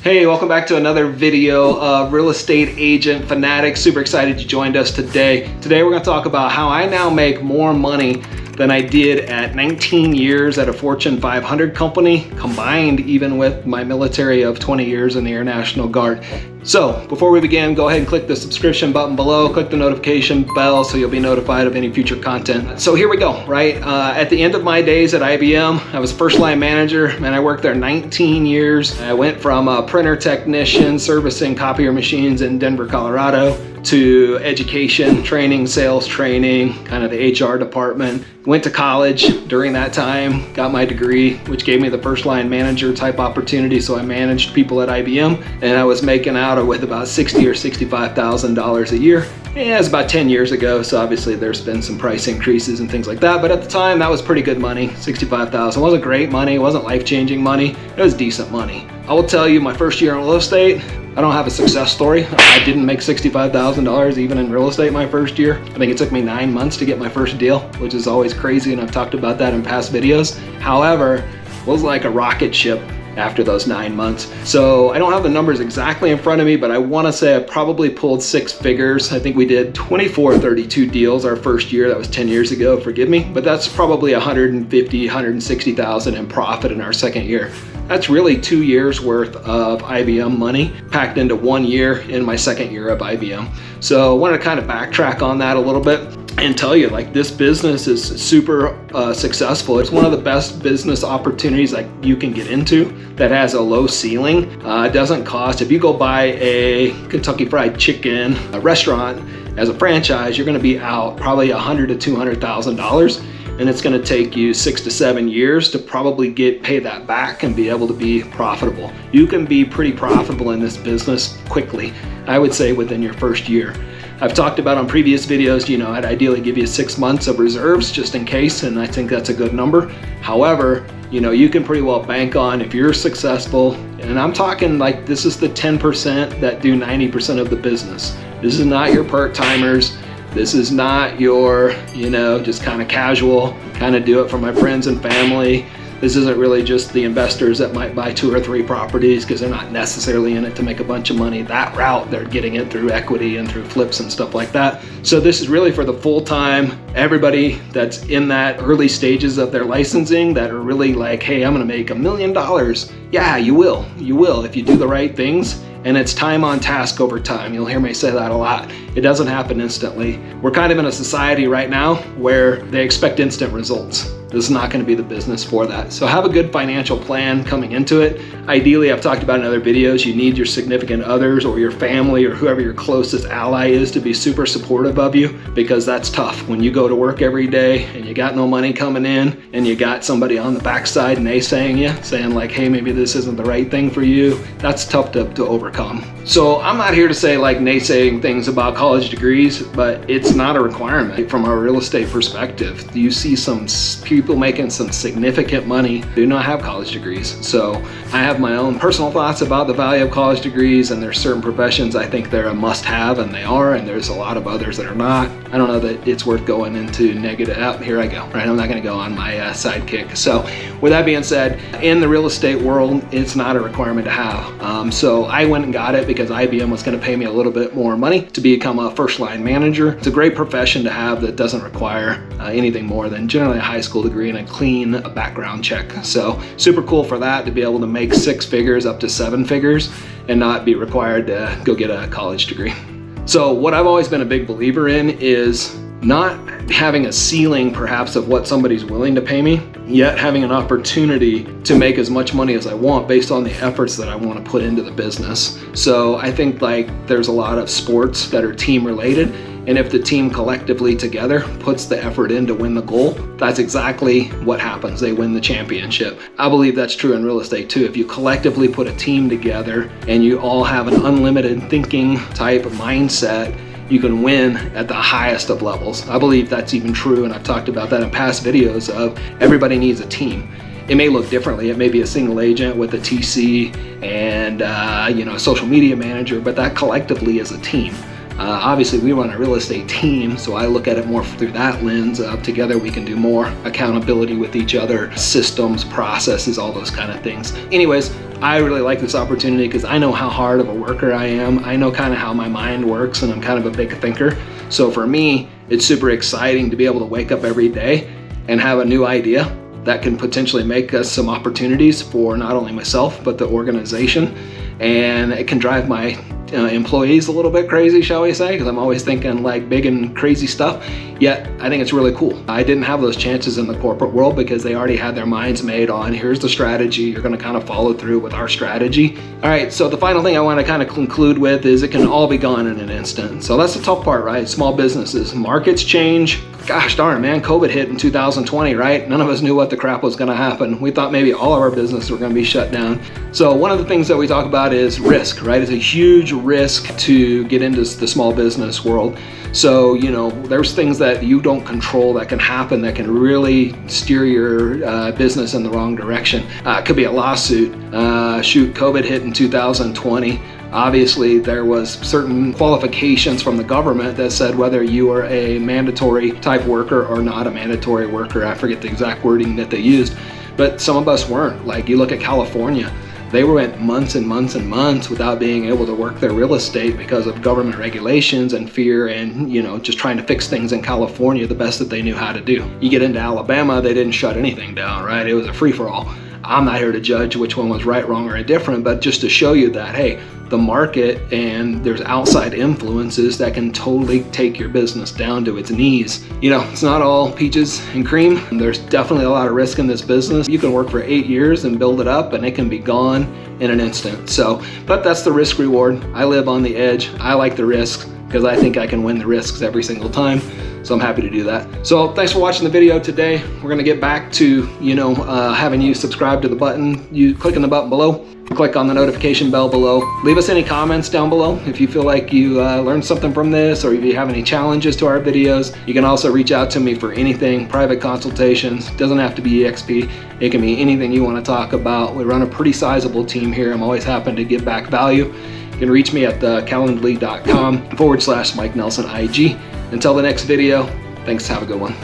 Hey, welcome back to another video of Real Estate Agent Fanatics. Super excited you joined us today. Today we're going to talk about how I now make more money than I did at 19 years at a Fortune 500 company, combined even with my military of 20 years in the Air National Guard. So before we begin, go ahead and click the subscription button below, click the notification bell so you'll be notified of any future content. So here we go, right? At the end of my days at IBM, I was first line manager and I worked there 19 years. I went from a printer technician servicing copier machines in Denver, Colorado, to education, training, sales training, kind of the HR department. Went to college during that time, got my degree, which gave me the first line manager type opportunity. So I managed people at IBM and I was making out with about $60,000 or $65,000 a year. Yeah, it was about 10 years ago, so obviously there's been some price increases and things like that, but at the time that was pretty good money. $65,000 wasn't great money, it wasn't life-changing money, it was decent money. I will tell you, my first year in real estate, I don't have a success story. I didn't make $65,000 even in real estate my first year. I think it took me 9 months to get my first deal, which is always crazy, and I've talked about that in past videos. However, it was like a rocket ship after those 9 months. So I don't have the numbers exactly in front of me, but I want to say I probably pulled six figures. I think we did 24 or 32 deals our first year. That was 10 years ago, forgive me, but that's probably 150, 160,000 in profit in our second year. That's really 2 years worth of IBM money packed into 1 year in my second year of IBM. So I wanted to kind of backtrack on that a little bit and tell you, like, this business is super successful. It's one of the best business opportunities like you can get into that has a low ceiling. It doesn't cost. If you go buy a Kentucky Fried Chicken restaurant as a franchise, you're going to be out probably $100,000 to $200,000. And it's going to take you 6 to 7 years to probably pay that back and be able to be profitable. You can be pretty profitable in this business quickly, I would say within your first year. I've talked about on previous videos, you know, I'd ideally give you 6 months of reserves just in case, and I think that's a good number. However, you know, you can pretty well bank on if you're successful, and I'm talking like this is the 10% that do 90% of the business. This is not your part-timers. This is not your, you know, just kind of casual, kind of do it for my friends and family. This isn't really just the investors that might buy 2 or 3 properties because they're not necessarily in it to make a bunch of money. That route, they're getting it through equity and through flips and stuff like that. So this is really for the full-time, everybody that's in that early stages of their licensing that are really like, hey, I'm gonna make $1 million. Yeah, you will if you do the right things. And it's time on task over time. You'll hear me say that a lot. It doesn't happen instantly. We're kind of in a society right now where they expect instant results. This is not going to be the business for that. So have a good financial plan coming into it. Ideally, I've talked about in other videos, you need your significant others or your family or whoever your closest ally is to be super supportive of you, because that's tough. When you go to work every day and you got no money coming in and you got somebody on the backside naysaying you, saying like, hey, maybe this isn't the right thing for you, that's tough to overcome. So I'm not here to say like naysaying things about college degrees, but it's not a requirement from a real estate perspective. You see some people making some significant money do not have college degrees. So I have my own personal thoughts about the value of college degrees, and there's certain professions I think they're a must-have, and they are, and there's a lot of others that are not. I don't know that it's worth going into negative. Here I go, right? I'm not going to go on my sidekick. So with that being said, in the real estate world, it's not a requirement to have. So I went and got it because IBM was going to pay me a little bit more money to become a first line manager. It's a great profession to have that doesn't require anything more than generally a high school degree and a clean background check. So super cool for that, to be able to make 6 figures up to 7 figures and not be required to go get a college degree. So what I've always been a big believer in is not having a ceiling perhaps of what somebody's willing to pay me, yet having an opportunity to make as much money as I want based on the efforts that I want to put into the business. So I think like there's a lot of sports that are team related, and if the team collectively together puts the effort in to win the goal, that's exactly what happens. They win the championship. I believe that's true in real estate too. If you collectively put a team together and you all have an unlimited thinking type of mindset, you can win at the highest of levels. I believe that's even true, and I've talked about that in past videos of everybody needs a team. It may look differently. It may be a single agent with a TC and you know, a social media manager, but that collectively is a team. Obviously, we run a real estate team, so I look at it more through that lens of together we can do more accountability with each other, systems, processes, all those kind of things. Anyways, I really like this opportunity because I know how hard of a worker I am. I know kind of how my mind works, and I'm kind of a big thinker. So for me, it's super exciting to be able to wake up every day and have a new idea that can potentially make us some opportunities for not only myself, but the organization. And it can drive my employees a little bit crazy, shall we say, because I'm always thinking like big and crazy stuff. Yet I think it's really cool. I didn't have those chances in the corporate world because they already had their minds made on, here's the strategy, you're going to kind of follow through with our strategy. All right, so the final thing I want to kind of conclude with is it can all be gone in an instant. So that's the tough part, right? Small businesses, markets change. Gosh darn, man, COVID hit in 2020, right? None of us knew what the crap was going to happen. We thought maybe all of our businesses were going to be shut down. So one of the things that we talk about is risk, right? It's a huge risk to get into the small business world. So, you know, there's things that you don't control that can happen that can really steer your business in the wrong direction. It could be a lawsuit. Shoot, COVID hit in 2020. Obviously, there was certain qualifications from the government that said whether you were a mandatory type worker or not a mandatory worker. I forget the exact wording that they used, but some of us weren't. Like, you look at California, they went months and months and months without being able to work their real estate because of government regulations and fear and, you know, just trying to fix things in California the best that they knew how to do. You get into Alabama, they didn't shut anything down, right? It was a free-for-all. I'm not here to judge which one was right, wrong, or indifferent, but just to show you that, hey, the market and there's outside influences that can totally take your business down to its knees. You know, it's not all peaches and cream. There's definitely a lot of risk in this business. You can work for 8 years and build it up and it can be gone in an instant. So, but that's the risk reward. I live on the edge. I like the risks because I think I can win the risks every single time. So I'm happy to do that. So thanks for watching the video today. We're gonna get back to, you know, having you subscribe to the button. You click on the button below, click on the notification bell below. Leave us any comments down below if you feel like you learned something from this, or if you have any challenges to our videos. You can also reach out to me for anything, private consultations. Doesn't have to be EXP. It can be anything you want to talk about. We run a pretty sizable team here. I'm always happy to give back value. You can reach me at calendly.com/Mike Nelson IG. Until the next video, thanks, have a good one.